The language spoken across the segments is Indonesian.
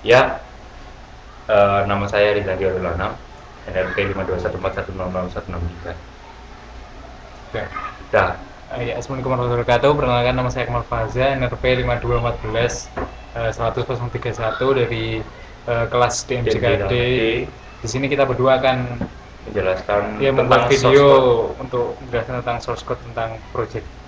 Ya, nama saya Rizal Diolana, NRP 521410013. Oke. Dah, Ya, Assalamualaikum warahmatullahi wabarakatuh. Perkenalkan, nama saya Akmal Faza, NRP 5214 10031 dari kelas DMJKD. DMD Di sini kita berdua akan menjelaskan ya membuat tentang video source code. untuk menjelaskan tentang source code tentang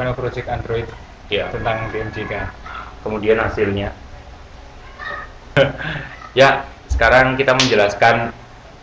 final project Android Ya, tentang DMJK. kemudian hasilnya. Ya, sekarang kita menjelaskan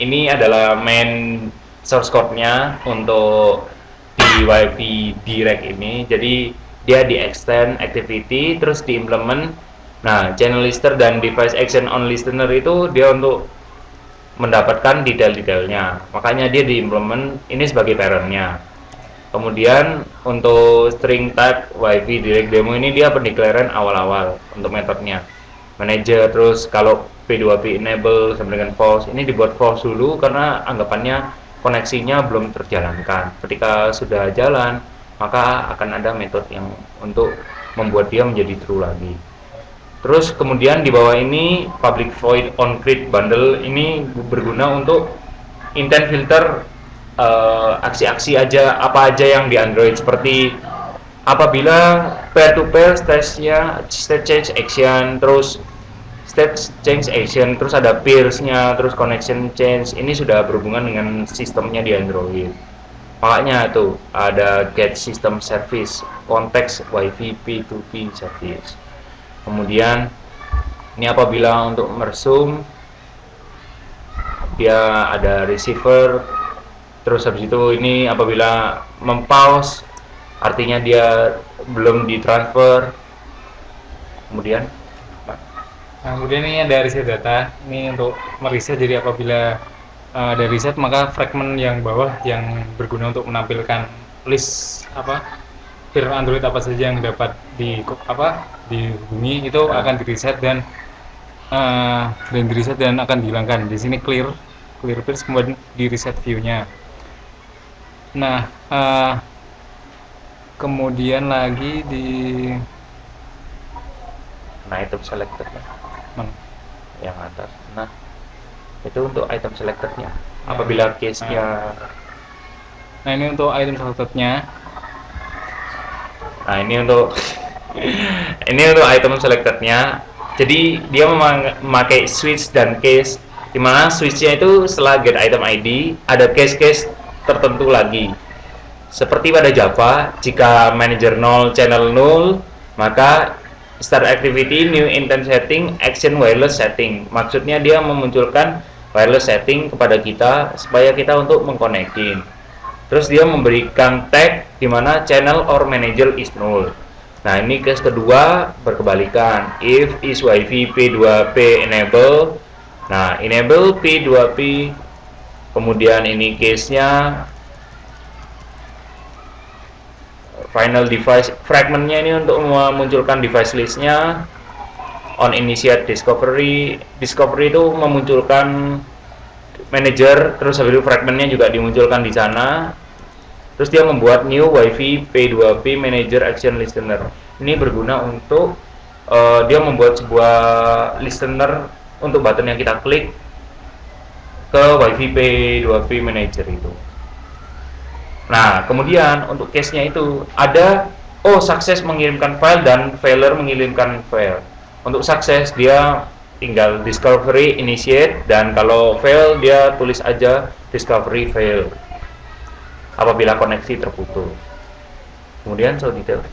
ini adalah main source code-nya untuk di WiFi Direct ini. Jadi dia di extend activity terus diimplement. Nah, channel listener dan device action on listener itu dia untuk mendapatkan detail-detailnya. Makanya dia diimplement ini sebagai parent-nya. Kemudian untuk string type WiFi Direct Demo ini dia pendeklaraan awal-awal untuk metodenya. Manager, terus kalau P2P enable sampai dengan false, ini dibuat false dulu karena anggapannya koneksinya belum terjalankan. Ketika sudah jalan, maka akan ada metode yang untuk membuat dia menjadi true lagi. Terus kemudian di bawah ini public void on create bundle ini berguna untuk intent filter aksi-aksi aja apa aja yang di Android, seperti apabila pair to pair stage-nya state change action, terus state change action, terus ada peers-nya, terus connection change, ini sudah berhubungan dengan sistemnya di Android. Makanya tuh ada get system service, konteks WiFi P2P service. Kemudian ini apabila untuk mersum dia ada receiver, terus habis itu ini apabila mempause artinya dia belum ditransfer. Kemudian Nah, kemudian ini ada reset data. Ini untuk mereset, jadi apabila ada reset maka fragment yang bawah yang berguna untuk menampilkan list peer Android apa saja yang dapat dihubungi itu akan di-reset dan di-reset dan akan dihilangkan. Di sini clear peers, kemudian di-reset view-nya. Nah, kemudian lagi di item selected mana? yang atas. Nah, itu untuk item selectednya. Apabila case-nya, Nah, ini untuk item selected-nya. nah ini untuk ini untuk item selectednya. Jadi dia memakai switch dan case, dimana switch-nya itu setelah get item ID ada case-case tertentu lagi. Seperti pada Java, jika manager 0 channel 0, maka start activity new intent setting action wireless setting. Maksudnya dia memunculkan wireless setting kepada kita supaya kita untuk mengkonekin. Terus dia memberikan tag di mana channel or manager is null. Nah, ini case kedua berkebalikan. If is WiFi P2P enable. Nah, enable P2P. Kemudian ini case-nya final device fragmentnya ini untuk memunculkan device listnya. On initiate discovery itu memunculkan manager, terus habis itu fragmentnya juga dimunculkan di sana. Terus dia membuat new WiFi P2P manager action listener. Ini berguna untuk dia membuat sebuah listener untuk button yang kita klik ke WiFi P2P manager itu. Nah, kemudian untuk case-nya itu ada sukses mengirimkan file dan failure mengirimkan file. Untuk sukses dia tinggal discovery initiate, dan kalau fail dia tulis aja discovery fail apabila koneksi terputus. Kemudian show detail.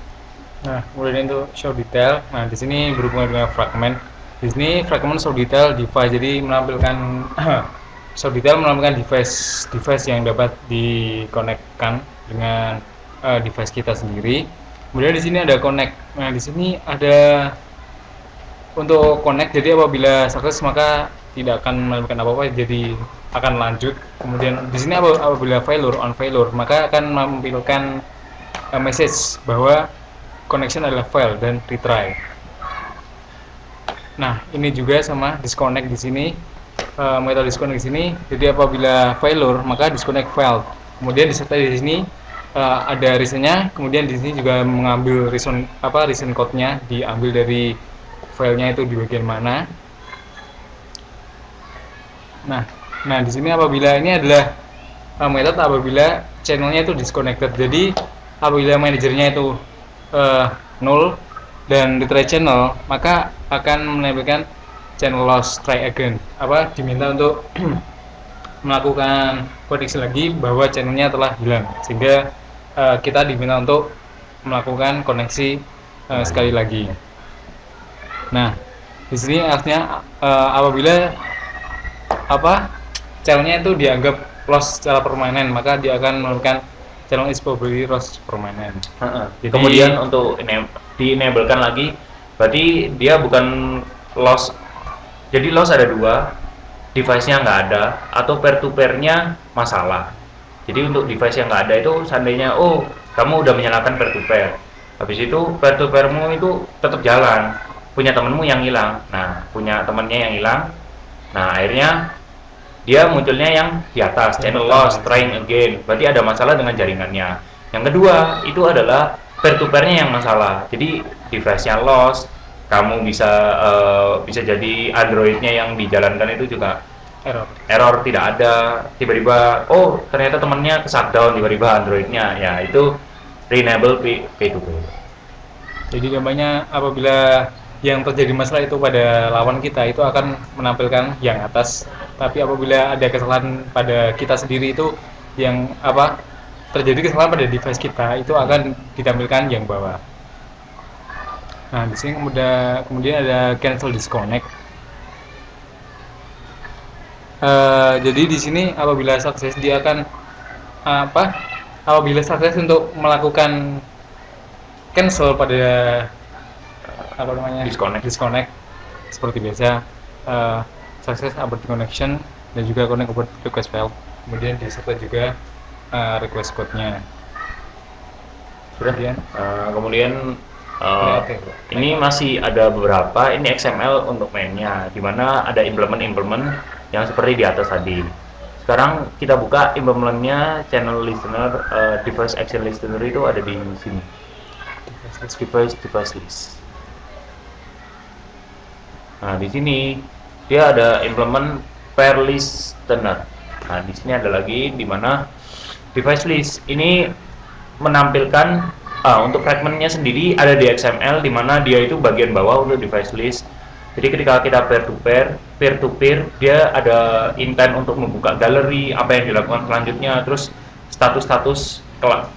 Nah, kemudian itu show detail. Nah, di sini berhubungan dengan fragment. Di sini fragment show detail device, jadi menampilkan show detail menampilkan device yang dapat dikonekkan dengan device kita sendiri. Kemudian di sini ada connect. Nah, di sini ada untuk connect, jadi apabila sukses maka tidak akan menampilkan apa-apa, jadi akan lanjut. Kemudian di sini apabila failure on failure maka akan menampilkan message bahwa connection adalah fail dan retry. Nah, ini juga sama disconnect di sini. Metode disconnect di sini. Jadi apabila failure maka disconnect failed. Kemudian disertai di sini ada reasonnya. Kemudian di sini juga mengambil reason code-nya, diambil dari filenya itu di bagian mana. Nah, di sini apabila ini adalah metode apabila channelnya itu disconnected. Jadi apabila manajernya itu uh, null dan retry channel, maka akan menampilkan channel loss, try again. Diminta untuk melakukan koneksi lagi bahwa channelnya telah hilang, sehingga kita diminta untuk melakukan koneksi sekali lagi. Nah, di sini artinya apabila channelnya itu dianggap loss secara permanen, maka dia akan melakukan channel is probably loss permanen. Jadi, kemudian untuk di-enablekan lagi, berarti dia bukan loss. Jadi loss ada dua, device-nya nggak ada, atau peer-to-peer-nya masalah. Jadi untuk device yang nggak ada itu seandainya, oh kamu udah menyalakan peer-to-peer, habis itu peer-to-peer-mu itu tetap jalan, punya temenmu yang hilang. Nah, punya temennya yang hilang, nah akhirnya dia munculnya yang di atas, channel loss, trying again, berarti ada masalah dengan jaringannya. Yang kedua, itu adalah peer-to-peer-nya yang masalah, jadi device-nya loss, kamu bisa jadi Android-nya yang dijalankan itu juga error tidak ada, tiba-tiba oh ternyata temennya ke shutdown, tiba-tiba Android-nya, ya itu re-enable P2P. Jadi gampangnya apabila yang terjadi masalah itu pada lawan kita itu akan menampilkan yang atas, tapi apabila ada kesalahan pada kita sendiri itu yang terjadi kesalahan pada device kita itu akan ditampilkan yang bawah. Nah, di sini kemudian ada cancel disconnect. Jadi di sini apabila sukses dia akan apabila sukses untuk melakukan cancel pada disconnect seperti biasa, success abort connection dan juga connect abort request file. Kemudian disertai juga request code-nya. Kemudian ini masih ada beberapa, ini XML untuk mainnya, dimana ada implement yang seperti di atas tadi. Sekarang kita buka implementnya, channel listener, device action listener itu ada di sini, device list. Nah, di sini dia ada implement pair listener. Nah, di sini ada lagi di mana device list ini menampilkan untuk fragmentnya sendiri ada di XML, di mana dia itu bagian bawah untuk device list. Jadi ketika kita peer to peer, dia ada intent untuk membuka galeri, apa yang dilakukan selanjutnya, terus status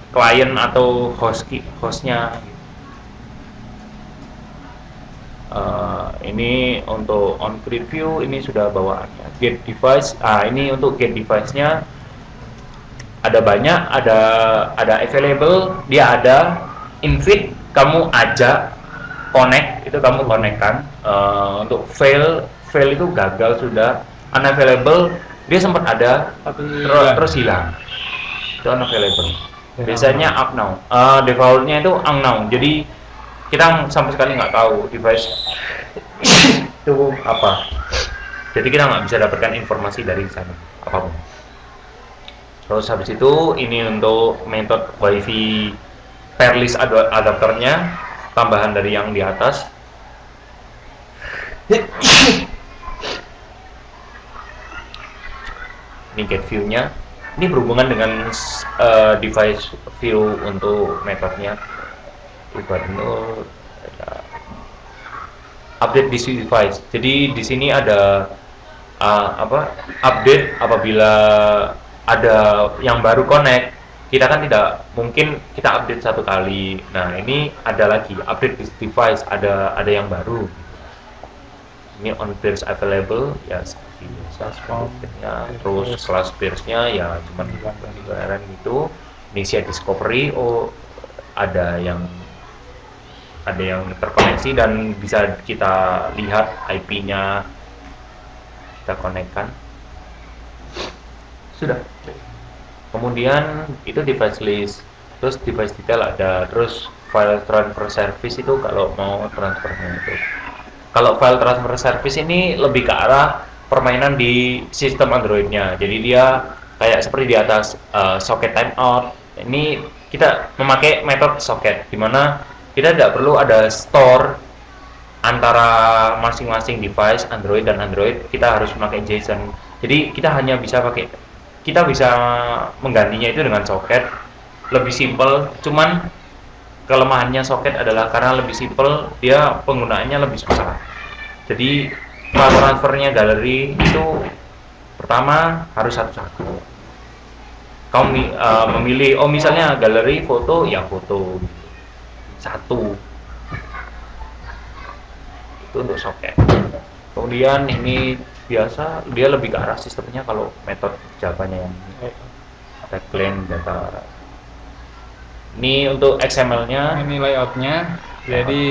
klien atau hostnya. Ini untuk on grid view, ini sudah bawaannya. Get device, ini untuk get device-nya ada banyak, ada available, dia ada invite, kamu ajak, connect, itu kamu connect-kan. Untuk fail itu gagal sudah, unavailable dia sempat ada terus hilang, itu unavailable. Biasanya up now, defaultnya itu unknown, jadi kita sama sekali nggak tahu device itu apa, jadi kita nggak bisa dapatkan informasi dari sana apapun. Terus habis itu ini untuk metode wifi pair list adapternya, tambahan dari yang di atas. Ini get view-nya, ini berhubungan dengan device view untuk metodenya. Update this device. Jadi di sini ada update apabila ada yang baru connect, kita kan tidak mungkin kita update satu kali. Nah, ini ada lagi update this device, ada yang baru. Ini on peers available ya seperti biasa sepertinya. Terus kelas peersnya ya cuman gambaran gitu. Initiate discovery, oh ada yang terkoneksi dan bisa kita lihat IP-nya, kita konekkan. Sudah. Kemudian itu device list, terus device detail ada, terus file transfer service itu kalau mau transfernya itu. Kalau file transfer service ini lebih ke arah permainan di sistem Android-nya. Jadi dia kayak seperti di atas socket timeout. Ini kita memakai metode socket, di mana kita tidak perlu ada store antara masing-masing device Android dan Android. Kita harus memakai JSON Jadi kita bisa menggantinya itu dengan soket, lebih simple. Cuman kelemahannya soket adalah karena lebih simple, dia penggunaannya lebih susah. Jadi file transfernya galeri itu pertama harus satu-satu. Kamu memilih, oh misalnya galeri foto, ya foto satu, itu untuk soket. Kemudian ini biasa dia lebih ke arah sistemnya kalau metode Java-nya yang backplane data. Ini untuk XML-nya. Ini layoutnya. Jadi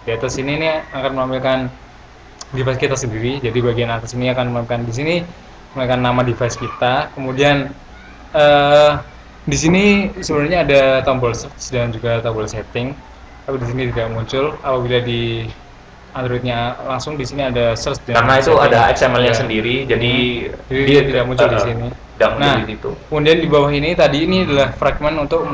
di atas ini nih akan menampilkan device kita sendiri. Jadi bagian atas ini akan menampilkan di sini menampilkan nama device kita. Kemudian di sini sebenarnya ada tombol search dan juga tombol setting, tapi di sini tidak muncul. Apabila di Androidnya langsung di sini ada search dan Karena itu setting. ada XML-nya Ya. sendiri, jadi dia tidak muncul di sini. Tidak muncul Nah, di situ. kemudian di bawah ini tadi ini adalah fragment untuk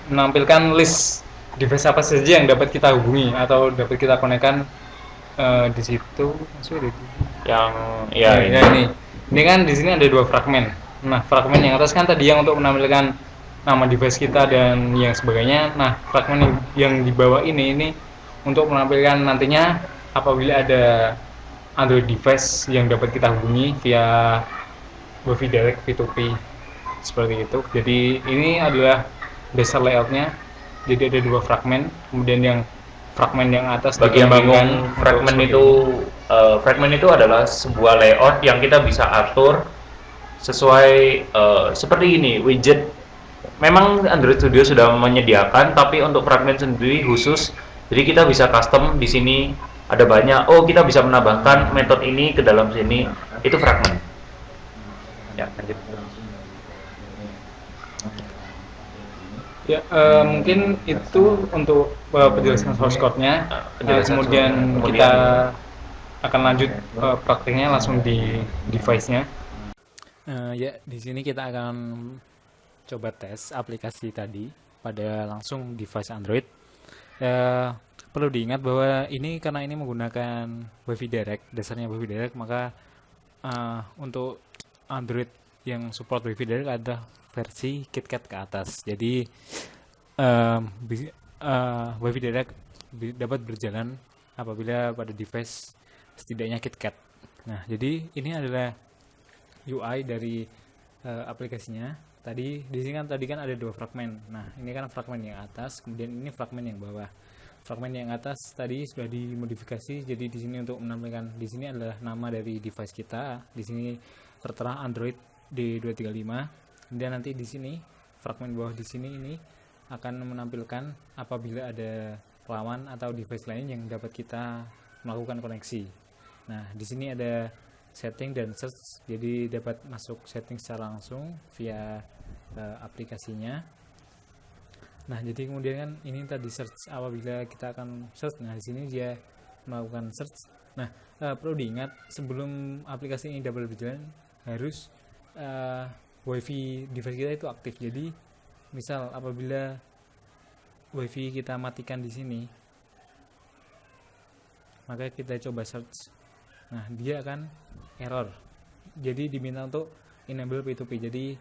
menampilkan list device apa saja yang dapat kita hubungi atau dapat kita konekkan di situ. Yang ya ini. Ya ini kan di sini ada dua fragmen. Nah, fragmen yang atas kan tadi yang untuk menampilkan nama device kita dan yang sebagainya. Nah, fragmen yang di bawah ini untuk menampilkan nantinya apabila ada Android device yang dapat kita hubungi via Wi-Fi direct P2P seperti itu. Jadi ini adalah dasar layoutnya. Jadi ada dua fragmen. Kemudian yang fragmen yang atas bagi yang bingung, fragmen itu adalah sebuah layout yang kita bisa atur sesuai seperti ini widget. Memang Android Studio sudah menyediakan, tapi untuk fragmen sendiri khusus. Jadi kita bisa custom di sini ada banyak. Oh, kita bisa menambahkan metode ini ke dalam sini. Itu fragmen. Ya, lanjut. Ya, mungkin itu untuk penjelasan source code-nya. Kemudian kita akan lanjut praktiknya langsung di device-nya. Ya, di sini kita akan coba tes aplikasi tadi pada langsung device Android. Perlu diingat bahwa ini karena ini menggunakan Wi-Fi direct, dasarnya Wi-Fi direct, maka untuk Android yang support Wi-Fi direct ada versi KitKat ke atas. Jadi Wi-Fi direct dapat berjalan apabila pada device setidaknya KitKat. Nah, jadi ini adalah UI dari aplikasinya. Tadi di sini kan ada dua fragmen. Nah, ini kan fragmen yang atas, kemudian ini fragmen yang bawah. Fragmen yang atas tadi sudah dimodifikasi, jadi di sini untuk menampilkan di sini adalah nama dari device kita. Di sini tertera Android D235. Kemudian nanti di sini fragmen bawah di sini ini akan menampilkan apabila ada lawan atau device lain yang dapat kita melakukan koneksi. Nah, di sini ada setting dan search, jadi dapat masuk setting secara langsung via aplikasinya. Nah, jadi kemudian kan ini tadi search, apabila kita akan search, nah di sini dia melakukan search. Nah, perlu diingat sebelum aplikasi ini dapat berjalan harus Wi-Fi device kita itu aktif. Jadi misal apabila Wi-Fi kita matikan di sini, maka kita coba search. Nah, dia akan error. Jadi diminta untuk enable P2P. Jadi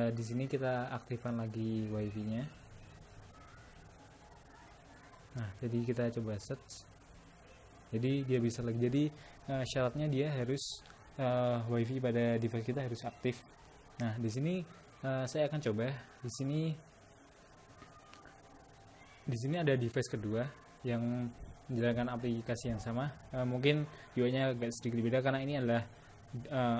di sini kita aktifkan lagi Wi-Fi-nya. Nah, jadi kita coba search. Jadi dia bisa lagi. Jadi syaratnya dia harus Wi-Fi pada device kita harus aktif. Nah, di sini saya akan coba. Di sini ada device kedua yang menjalankan aplikasi yang sama. Mungkin UI-nya agak sedikit berbeda karena ini adalah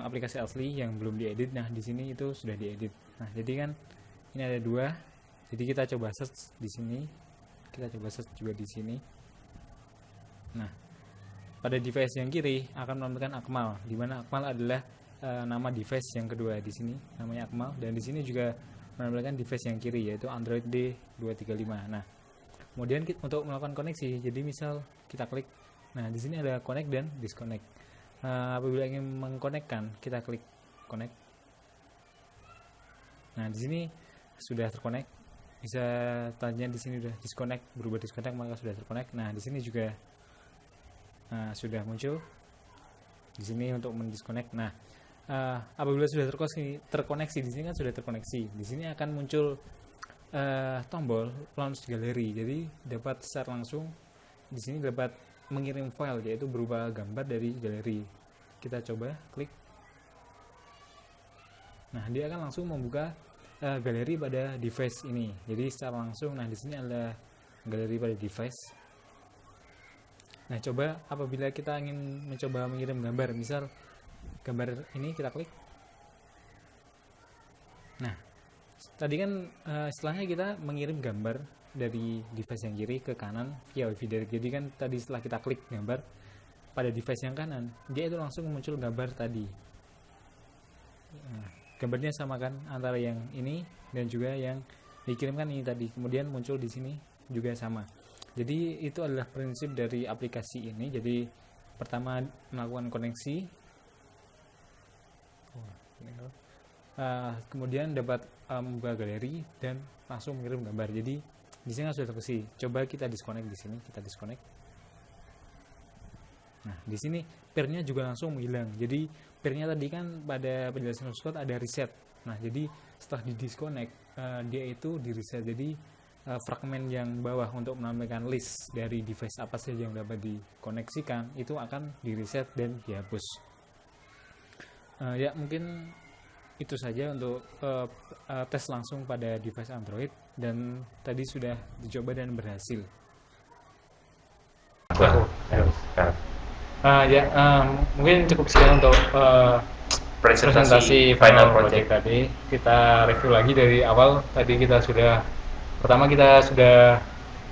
aplikasi asli yang belum diedit. Nah, di sini itu sudah diedit. Nah, jadi kan ini ada dua. Jadi kita coba search di sini. Kita coba search juga di sini. Nah, pada device yang kiri akan menampilkan Akmal, di mana Akmal adalah nama device yang kedua di sini, namanya Akmal, dan di sini juga menampilkan device yang kiri yaitu Android D235. Nah, kemudian untuk melakukan koneksi, jadi misal kita klik, nah di sini ada connect dan disconnect. Apabila ingin mengkonekkan, kita klik connect. Nah, di sini sudah terkonek. Bisa tanya di sini sudah disconnect, berubah disconnect, maka sudah terkonek. Nah, di sini juga sudah muncul. Di sini untuk mendisconnect. Nah, apabila sudah terkoneksi, di sini kan sudah terkoneksi. Di sini akan muncul tombol launch gallery. Jadi dapat secara langsung di sini dapat mengirim file, yaitu berupa gambar dari galeri. Kita coba klik. Nah, dia akan langsung membuka galeri pada device ini. Jadi secara langsung, nah di sini ada galeri pada device. Nah, coba apabila kita ingin mencoba mengirim gambar, misal gambar ini kita klik. Nah, tadi kan setelahnya kita mengirim gambar dari device yang kiri ke kanan via WiFi direct. Jadi kan tadi setelah kita klik gambar pada device yang kanan, dia itu langsung muncul gambar tadi. Nah, gambarnya sama kan antara yang ini dan juga yang dikirimkan ini tadi. Kemudian muncul di sini juga sama. Jadi itu adalah prinsip dari aplikasi ini. Jadi pertama melakukan koneksi, kemudian dapat membuka galeri dan langsung mengirim gambar. Jadi di sini sudah terkoneksi. Coba kita disconnect di sini, kita disconnect. Nah, di sini pairnya juga langsung menghilang. Jadi pairnya tadi kan pada penjelasan source code ada reset. Nah, jadi setelah di disconnect dia itu di reset. Jadi fragmen yang bawah untuk menampilkan list dari device apa saja yang dapat dikoneksikan itu akan di reset dan dihapus. Ya mungkin itu saja untuk tes langsung pada device Android, dan tadi sudah dicoba dan berhasil. Mungkin cukup sekian untuk presentasi final project tadi. Kita review lagi dari awal. Tadi kita sudah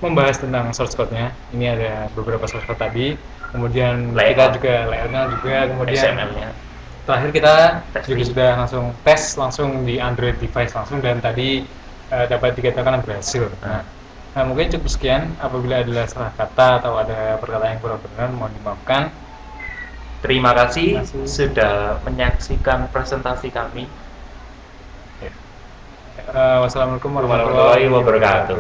membahas tentang source code-nya. Ini ada beberapa source code tadi. Kemudian kita juga layout-nya juga, kemudian XML-nya. Terakhir kita juga sudah langsung tes langsung di Android device langsung, dan tadi dapat dikatakan berhasil. Nah, mungkin cukup sekian. Apabila ada salah kata atau ada perkataan yang kurang benar, mohon dimaafkan. Terima kasih sudah menyaksikan presentasi kami. Wassalamualaikum warahmatullahi wabarakatuh.